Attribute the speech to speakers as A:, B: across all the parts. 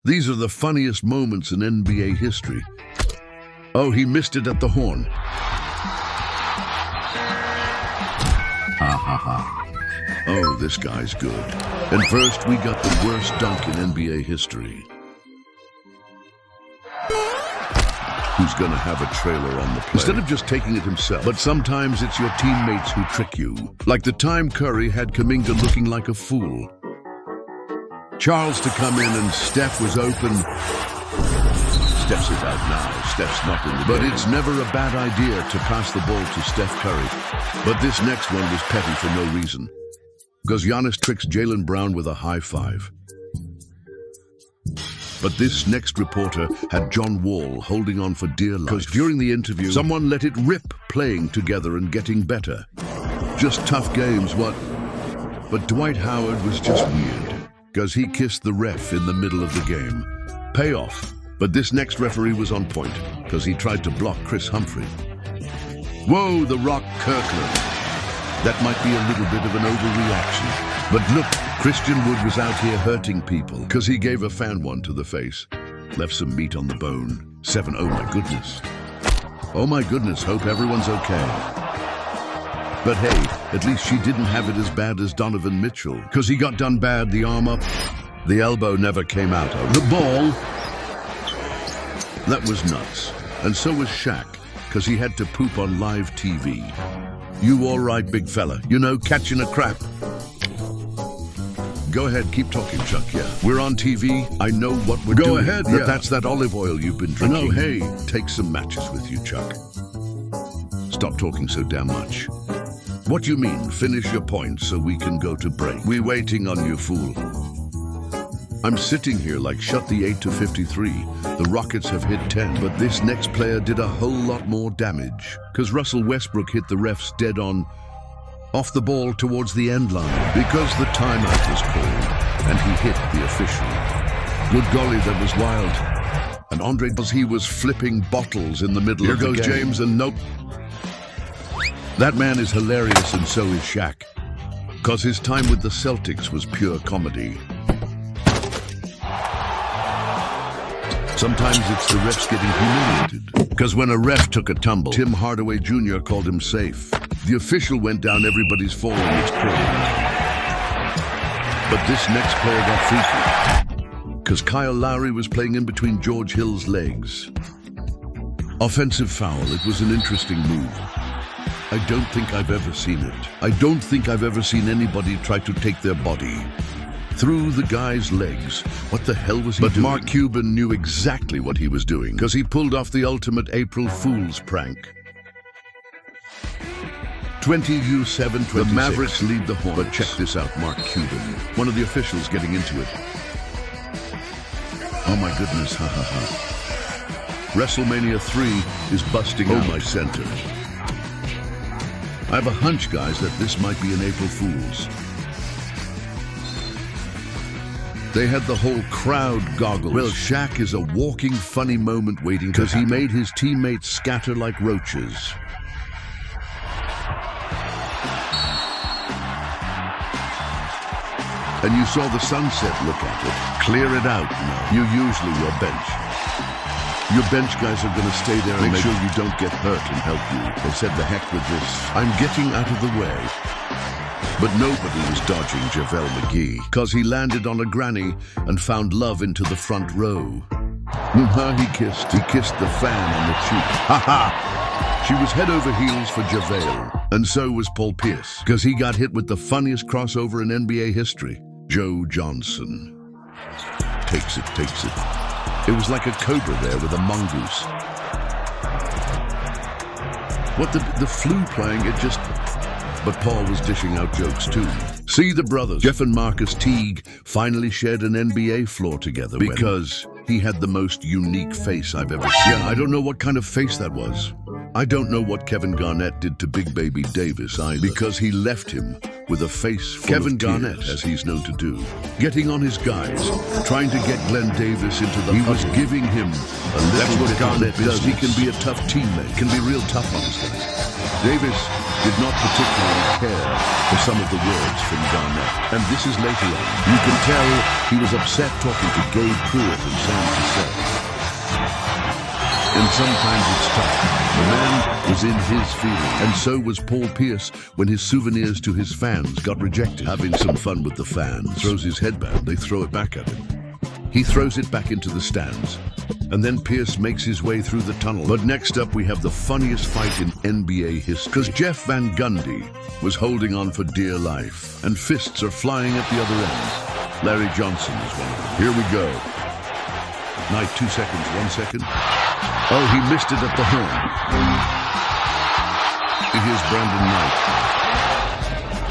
A: These are the funniest moments in NBA history. Oh, he missed it at the horn. Ha ha ha. Oh, this guy's good. And first, we got the worst dunk in NBA history. Who's gonna have a trailer on the play? Instead of just taking it himself. But sometimes it's your teammates who trick you. Like the time Curry had Kuminga looking like a fool. Charles to come in and Steph was open. Steph's it out now. Steph's not in the game. But it's never a bad idea to pass the ball to Steph Curry. But this next one was petty for no reason. Because Giannis tricks Jaylen Brown with a high five. But this next reporter had John Wall holding on for dear life. Because during the interview, someone let it rip playing together and getting better. Just tough games, what? But Dwight Howard was just weird. Because he kissed the ref in the middle of the game. Payoff. But this next referee was on point. Because he tried to block Chris Humphrey. Whoa, the Rock Kirkland. That might be a little bit of an overreaction. But look, Christian Wood was out here hurting people because he gave a fan one to the face. Left some meat on the bone. 7, oh my goodness. Oh my goodness, hope everyone's okay. But hey, at least she didn't have it as bad as Donovan Mitchell because he got done bad, the arm up. The elbow never came out. The ball, that was nuts. And so was Shaq because he had to poop on live TV. You all right, big fella? You know, catching a crap. Go ahead, keep talking, Chuck, yeah. We're on TV, I know what we're doing. Go ahead, yeah. That's that olive oil you've been drinking. No, hey, take some matches with you, Chuck. Stop talking so damn much. What do you mean, finish your point so we can go to break? We're waiting on you, fool. I'm sitting here like shut the 8 to 53. The Rockets have hit 10, but this next player did a whole lot more damage. Because Russell Westbrook hit the refs dead on, off the ball towards the end line. Because the timeout was called, and he hit the official. Good golly, that was wild. And Andre, he was flipping bottles in the middle of the game. Here goes James, and nope. That man is hilarious, and so is Shaq. Because his time with the Celtics was pure comedy. Sometimes it's the refs getting humiliated. Because when a ref took a tumble, Tim Hardaway Jr. called him safe. The official went down, everybody's falling, it's crawling. But this next player got freaky. Because Kyle Lowry was playing in between George Hill's legs. Offensive foul, it was an interesting move. I don't think I've ever seen it. I don't think I've ever seen anybody try to take their body through the guy's legs. What the hell was he doing? But Mark Cuban knew exactly what he was doing, because he pulled off the ultimate April Fool's prank. 20-7-26. The Mavericks lead the Hornets. But check this out, Mark Cuban. One of the officials getting into it. Oh my goodness, ha ha ha. WrestleMania 3 is busting out. Oh my center. I have a hunch, guys, that this might be an April Fool's. They had the whole crowd goggles. Well, Shaq is a walking funny moment waiting because he made his teammates scatter like roaches. And you saw the sunset, look at it. Clear it out. No. You usually your bench. Your bench guys are going to stay there and make sure you don't get hurt and help you. They said the heck with this. I'm getting out of the way. But nobody was dodging JaVale McGee, because he landed on a granny and found love into the front row. He kissed the fan on the cheek. Ha ha! She was head over heels for JaVale, and so was Paul Pierce, because he got hit with the funniest crossover in NBA history. Joe Johnson. Takes it. It was like a cobra there with a mongoose. What the flu playing, it just... But Paul was dishing out jokes too. See the brothers, Jeff and Marcus Teague, finally shared an NBA floor together because he had the most unique face I've ever seen. Yeah, I don't know what kind of face that was. I don't know what Kevin Garnett did to Big Baby Davis either, because he left him with a face full of tears, as he's known to do. Getting on his guys, trying to get Glenn Davis into the huddle. Was giving him a little bit of Garnett does. He can be a tough teammate, can be real tough on his guys. Davis did not particularly care for some of the words from Garnett, and this is later on. You can tell he was upset talking to Gabe Pruitt and Sam Cassell. And sometimes it's tough. The man was in his feelings, and so was Paul Pierce when his souvenirs to his fans got rejected. Having some fun with the fans. Throws his headband, they throw it back at him. He throws it back into the stands, and then Pierce makes his way through the tunnel. But next up we have the funniest fight in NBA history. Because Jeff Van Gundy was holding on for dear life, and fists are flying at the other end. Larry Johnson is one of them. Here we go. Knight, 2 seconds, 1 second. Oh, he missed it at the horn. Here's Brandon Knight.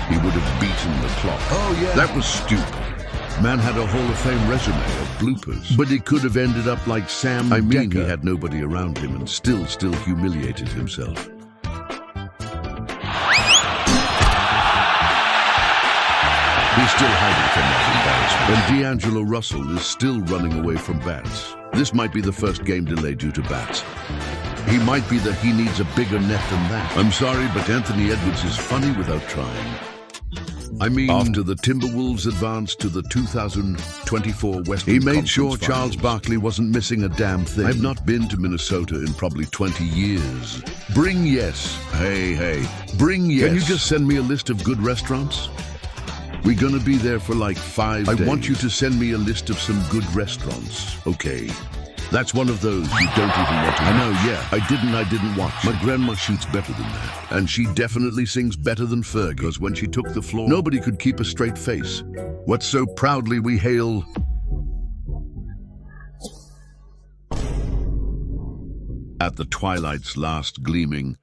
A: He would have beaten the clock. Oh, yeah. That was stupid. Man had a Hall of Fame resume of bloopers. But he could have ended up like Sam Decker. He had nobody around him and still humiliated himself. He's still hiding from that embarrassment. And D'Angelo Russell is still running away from bats. This might be the first game delay due to bats. He might be that he needs a bigger net than that. I'm sorry, but Anthony Edwards is funny without trying. I mean, after the Timberwolves advanced to the 2024 Western He made Conference sure Finals. Charles Barkley wasn't missing a damn thing. I've not been to Minnesota in probably 20 years. Bring yes. Hey. Bring yes. Can you just send me a list of good restaurants? We're gonna be there for like 5 days. I want you to send me a list of some good restaurants. Okay. That's one of those you don't even want to. I know, yeah. I didn't watch. My grandma shoots better than that. And she definitely sings better than Fergie. Because when she took the floor, nobody could keep a straight face. What so proudly we hail... At the twilight's last gleaming,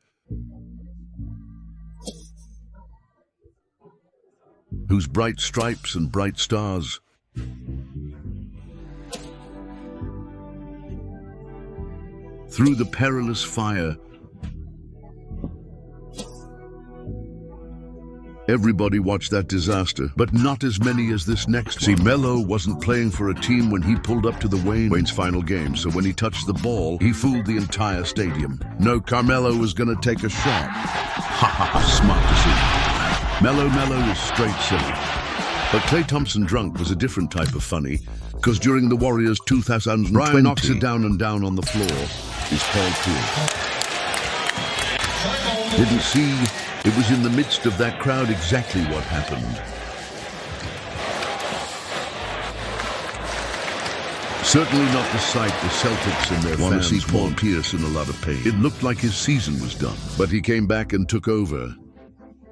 A: whose bright stripes and bright stars through the perilous fire. Everybody watched that disaster, but not as many as this next one. See, Melo wasn't playing for a team when he pulled up to the Wayne's final game, so when he touched the ball, he fooled the entire stadium. No, Carmelo was gonna take a shot. Ha ha ha, smart decision. Melo is straight silly. But Klay Thompson drunk was a different type of funny, because during the Warriors 2020, Brian knocks it down and down on the floor is Paul Pierce. Didn't see it was in the midst of that crowd exactly what happened. Certainly not the sight the Celtics and their fans see Paul Pierce in a lot of pain. It looked like his season was done, but he came back and took over.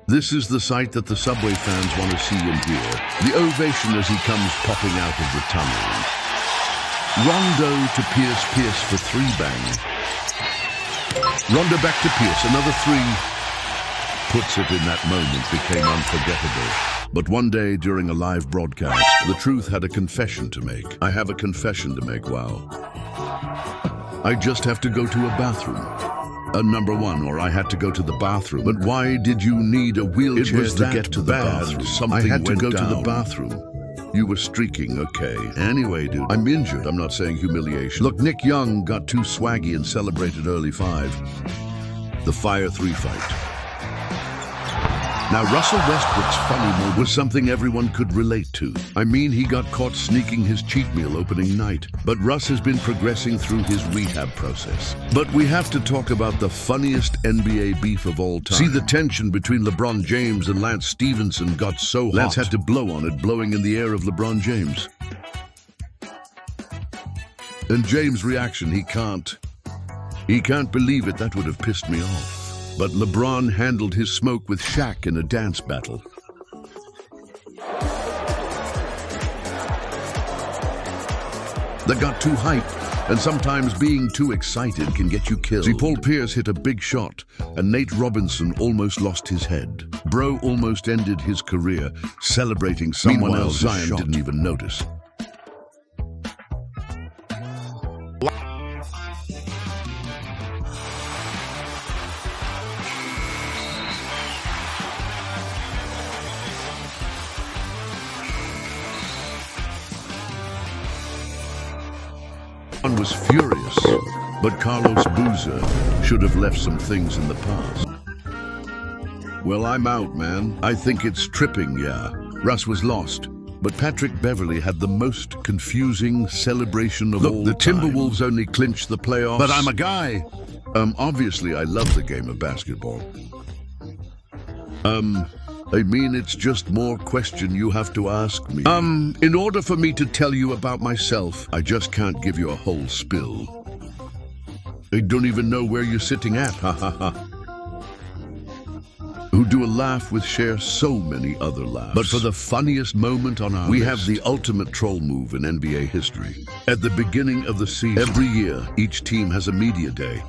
A: This is the sight that the Subway fans want to see and hear. The ovation as he comes popping out of the tunnel. Rondo to Pierce, Pierce for 3 bang. Rondo back to Pierce, another 3. Puts it in that moment became unforgettable. But one day during a live broadcast, the Truth had a confession to make. I have a confession to make, wow. I just have to go to a bathroom. Number 1, or I had to go to the bathroom. But why did you need a wheelchair to get to the bathroom? Something I had to go down to the bathroom. You were streaking, okay. Anyway, dude, I'm injured. I'm not saying humiliation. Look, Nick Young got too swaggy and celebrated early 5. The Fire 3 fight. Now, Russell Westbrook's funny mode was something everyone could relate to. I mean, he got caught sneaking his cheat meal opening night. But Russ has been progressing through his rehab process. But we have to talk about the funniest NBA beef of all time. See, the tension between LeBron James and Lance Stevenson got so hot. Lance had to blow on it, blowing in the air of LeBron James. And James' reaction, he can't believe it. That would have pissed me off. But LeBron handled his smoke with Shaq in a dance battle. That got too hyped, and sometimes being too excited can get you killed. See, Paul Pierce hit a big shot, and Nate Robinson almost lost his head. Bro almost ended his career celebrating someone else Zion didn't even notice. Was furious, but Carlos Boozer should have left some things in the past. Well, I'm out, man. I think it's tripping, yeah. Russ was lost, but Patrick Beverley had the most confusing celebration of all time. The Timberwolves only clinched the playoffs. But I'm a guy. Obviously, I love the game of basketball. I mean, it's just more question you have to ask me. In order for me to tell you about myself, I just can't give you a whole spill. I don't even know where you're sitting at, ha ha ha. Who do a laugh with share so many other laughs. But for the funniest moment on our list, we have the ultimate troll move in NBA history. At the beginning of the season, every year, each team has a media day.